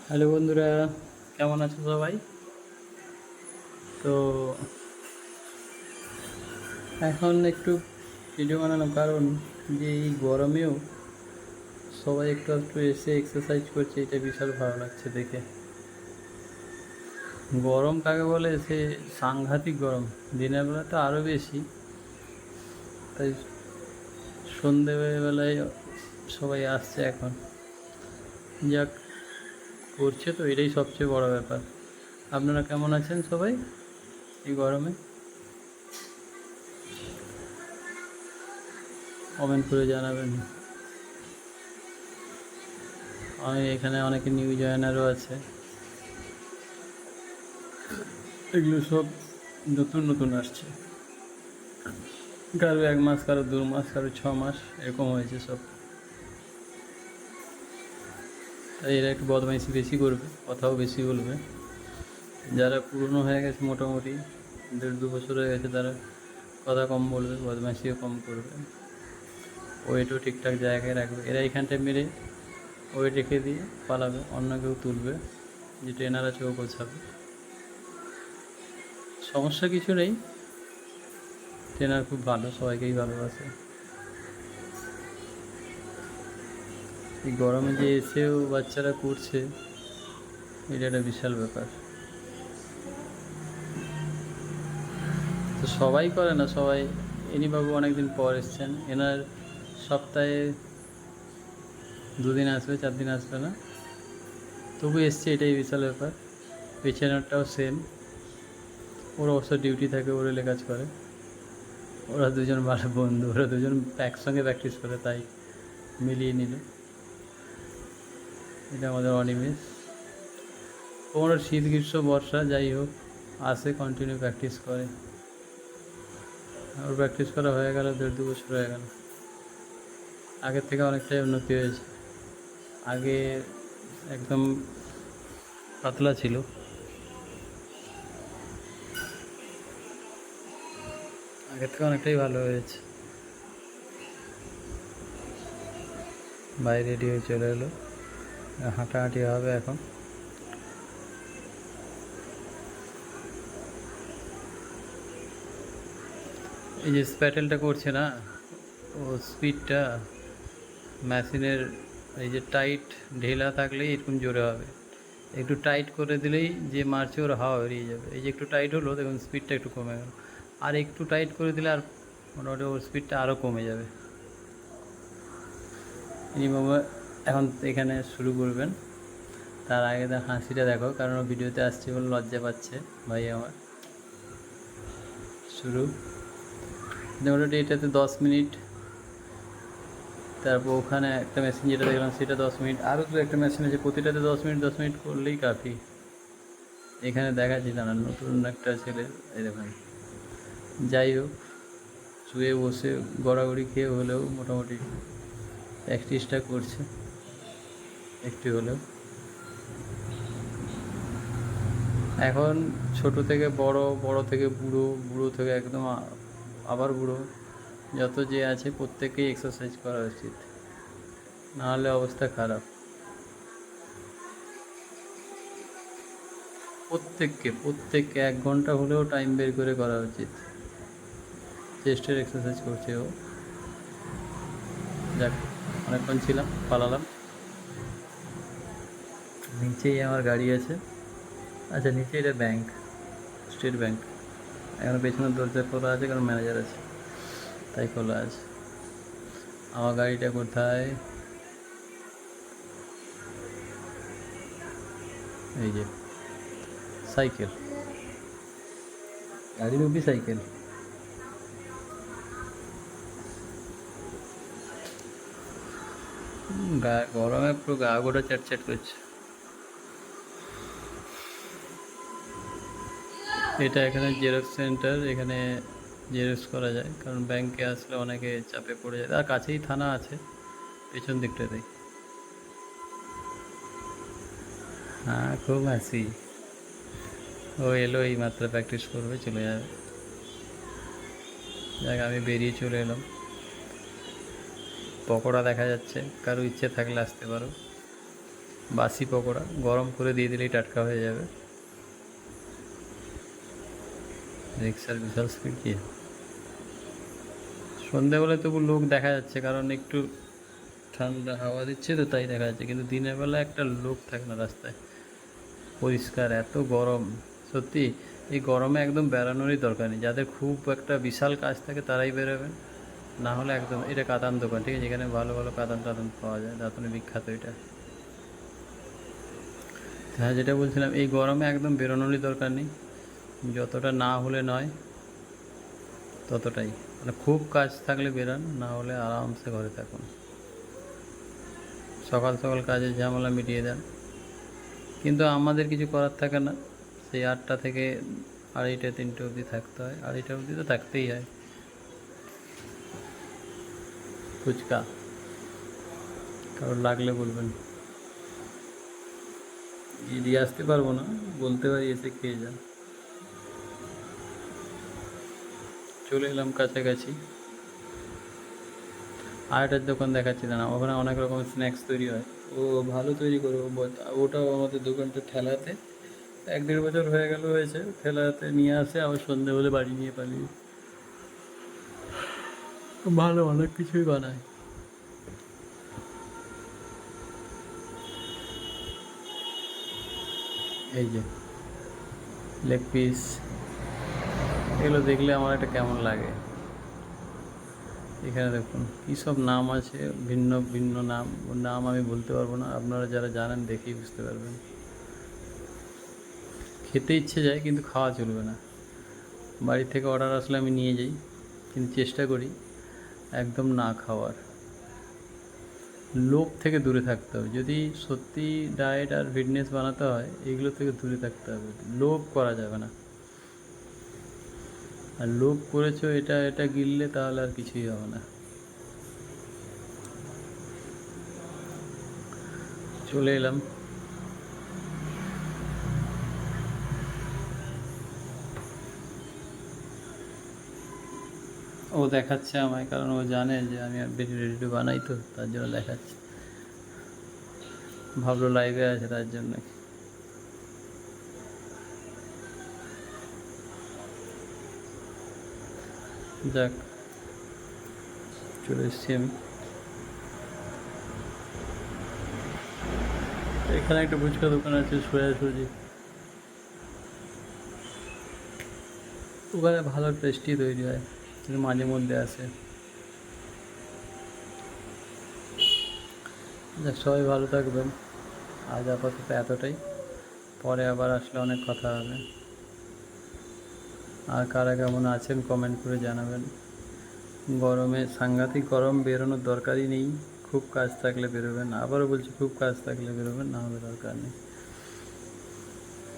Hello বন্ধুরা, কেমন আছো সবাই? তো এখন একটু ভিডিও বানানো কারণ যে এই গরমেও সবাই একটু একটু এসে এক্সারসাইজ করছে, এটা বিশাল ভালো লাগছে দেখে। গরম কাকে বলে, সে সাংঘাতিক গরম। দিনের বেলা তো আরও বেশি, তাই সন্ধেবেলায় সবাই আসছে এখন। যাক, করছে তো এটাই সবচেয়ে বড় ব্যাপার। আপনারা কেমন আছেন সবাই এই গরমে? কমেন্ট করে জানাবেন। আমি এখানে অনেকে নিউ জয়েনারও আছে। এগুলো সব নতুন নতুন আসছে, কারো 1 মাস, কারো 2 মাস, কারো 6 মাস এরকম হয়েছে সব। তাই এরা একটু বদমাইশি বেশি করবে, কথাও বেশি বলবে। যারা পুরনো হয়ে গেছে, মোটামুটি 1.5-2 বছর হয়ে গেছে, তারা কথা কম বলবে, বদমাইশিও কম করবে, ওয়েটও ঠিকঠাক জায়গায় রাখবে। এরা এখানটায় মেরে ওয়েট রেখে দিয়ে পালাবে, অন্য কেউ তুলবে, যে ট্রেনার আছে ও গোছাবে। সমস্যা কিছু নেই, ট্রেনার খুব ভালো, সবাইকেই ভালোবাসে। এই গরমে যে এসেও বাচ্চারা করছে, এটা একটা বিশাল ব্যাপার। তো সবাই করে না, সবাই। এনিবাবু অনেকদিন পর এসছেন, এনার সপ্তাহে 2 দিন আসবে, 4 দিন আসবে না, তবু এসছে, এটাই বিশাল ব্যাপার। পেছনেরটাও সেম, ওর অবশ্য ডিউটি থাকে, ওর এলে কাজ করে। ওরা দুজন ভালো বন্ধু, ওরা দুজন একসঙ্গে প্র্যাকটিস করে, তাই মিলিয়ে নিল। এটা আমাদের অনিমেষ। ওর শীত গ্রীষ্ম বর্ষা যাই হোক আসে, কন্টিনিউ প্র্যাকটিস করে। ওর প্র্যাকটিস করা হয়ে গেল 1.5-2 বছর হয়ে গেল। আগের থেকে অনেকটাই উন্নতি হয়েছে। আগে একদম পাতলা ছিল, আগের থেকে অনেকটাই ভালো হয়েছে। বাইরে রেডি হয়ে চলে এলো, হাঁটাহাঁটি হবে এখন। এই যে স্প্যাটেলটা করছে না, ও স্পিডটা মেশিনের, এই যে টাইট ঢেলা থাকলেই এরকম জোরে হবে, একটু টাইট করে দিলেই যে মারছে ওর হাওয়া বেরিয়ে যাবে। এই যে একটু টাইট হলো, দেখুন স্পিডটা একটু কমে গেল। আর একটু টাইট করে দিলে আর মোটামুটি ওর স্পিডটা আরও কমে যাবে। ইনি বাবা এখন এখানে শুরু করবেন। তার আগে তার হাসিটা দেখো, কারণ ও ভিডিওতে আসছে বলে লজ্জা পাচ্ছে ভাই আমার। শুরু মোটামুটি এটাতে 10 মিনিট, তারপর ওখানে একটা মেশিন যেটা দেখলাম সেটা 10 মিনিট, আরও তো একটা মেশিন আছে, প্রতিটাতে 10 মিনিট 10 মিনিট করলেই কাফি। এখানে দেখাচ্ছি না, নতুন একটা ছেলে, এই দেখুন। যাই হোক, শুয়ে বসে গড়াগড়ি খেয়ে হলেও মোটামুটি প্র্যাকটিসটা করছে একটু হলেও। এখন ছোট থেকে বড়, বড় থেকে বুড়ো, বুড়ো থেকে একদম আবার বুড়ো, যত যে আছে প্রত্যেকেই এক্সারসাইজ করা উচিত, নাহলে অবস্থা খারাপ। প্রত্যেককে 1 ঘন্টা হলেও টাইম বের করে করা উচিত। চেস্টের এক্সারসাইজ করছে ও। যাক, অনেকক্ষণ ছিলাম, পালালাম। নিচেই আমার গাড়ি আছে। আচ্ছা, নিচে এটা ব্যাংক, স্টেট ব্যাংক। এখন পেছনের দরজা খোলা আছে, কারণ ম্যানেজার আছে তাই খোলা আছে। আমার গাড়িটা কোথায়? এই যে সাইকেল, গাড়ি রূপী সাইকেল। গরমে পুরো গা গোটা চ্যাটচ্যাট করছে। এটা এখানে জেরক্স সেন্টার, এখানে জেরক্স করা যায়, কারণ ব্যাংকে আসলে অনেকে চাপে পড়ে যায়। আর কাছেই থানা আছে পেছন দিকটাতেই। হ্যাঁ, খুব হাসি। ও এলো, এই মাত্র প্র্যাকটিস করবে, চলে যাবে। যাক, আমি বেরিয়ে চলে এলাম। পকোড়া দেখা যাচ্ছে, কারো ইচ্ছে থাকলে আসতে পারো। বাসি পকোড়া গরম করে দিয়ে দিলেই টাটকা হয়ে যাবে। রিক্সার বিশাল স্পিড কি! সন্ধ্যাবেলায় তবু লোক দেখা যাচ্ছে, কারণ একটু ঠান্ডা হাওয়া দিচ্ছে তো তাই দেখা যাচ্ছে, কিন্তু দিনের বেলা একটা লোক থাকে না রাস্তায়। পরিষ্কার, এত গরম সত্যি। এই গরমে একদম বেড়ানোরই দরকার নেই। যাদের খুব একটা বিশাল কাজ থাকে তারাই বেরোবেন, না হলে একদম। এটা কাতান দোকান, ঠিক আছে, এখানে ভালো ভালো কাতান টাতান পাওয়া যায়, দাঁতনে বিখ্যাত এটা। হ্যাঁ, যেটা বলছিলাম, এই গরমে একদম বেরোনোরই দরকার নেই। যতটা না হলে নয় ততটাই, মানে খুব কাজ থাকলে বেরান, না হলে আরামসে ঘরে থাকুন। সকাল সকাল কাজের ঝামেলা মিটিয়ে দেন, কিন্তু আমাদের কিছু করার থাকে না। সেই 8টা থেকে 2:30 3টে অবধি থাকতে হয়। 2:30 অবধি তো থাকতেই হয়। ফুচকা কারোর লাগলে বলবেন, দিয়ে আসতে পারবো না, বলতে পারি এসে খেয়ে যান। চলে এলাম কাছাকাছি। আর একটা দোকান দেখাচ্ছি না, ওখানে অনেক রকমের স্ন্যাক্স তৈরি হয়। ও ভালো তৈরি করে, ওটাও আমাদের দোকানটা ঠেলাতে 1-1.5 বছর হয়ে গেল হয়েছে, ঠেলাতে নিয়ে আসে, আবার সন্ধে হলে বাড়ি নিয়ে পালিয়ে। ভালো অনেক কিছুই বানায়। এই যে লেগ পিস, এগুলো দেখলে আমার একটা কেমন লাগে। এখানে দেখুন কী সব নাম আছে, ভিন্ন ভিন্ন নাম। ওর নাম আমি বলতে পারবো না, আপনারা যারা জানেন দেখেই বুঝতে পারবেন। খেতে ইচ্ছে যায় কিন্তু খাওয়া চলবে না। বাড়ি থেকে অর্ডার আসলে আমি নিয়ে যাই, কিন্তু চেষ্টা করি একদম না খাওয়ার। লোভ থেকে দূরে থাকতে হবে। যদি সত্যি ডায়েট আর ফিটনেস বানাতে হয়, এগুলো থেকে দূরে থাকতে হবে। লোভ করা যাবে না। আর লোভ করেছো এটা এটা গিললে তাহলে আর কিছুই হবে না। চলে এলাম। ও দেখাচ্ছে আমায়, কারণ ও জানে যে আমি ভিডিও রেডিও বানাই, তো তার জন্য দেখাচ্ছে। ভাবলো লাইভে আছে তার জন্য। যাক, চলে এসেছি আমি। এখানে একটা ফুচকা দোকান আছে সোজাসুজি, ওখানে ভালো টেস্টি তৈরি হয়, কিন্তু মাঝে মধ্যে আসে। যাক, সবাই ভালো থাকবেন। আজ আপাতত এতটাই, পরে আবার আসলে অনেক কথা হবে। আর কারা কেমন আছেন কমেন্ট করে জানাবেন। গরমে সাংঘাতিক গরম, বেরোনোর দরকারই নেই। খুব কাজ থাকলে বেরোবেন, আবারও বলছি খুব কাজ থাকলে বেরোবেন, না হলে দরকার নেই।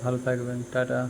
ভালো থাকবেন, টাটা।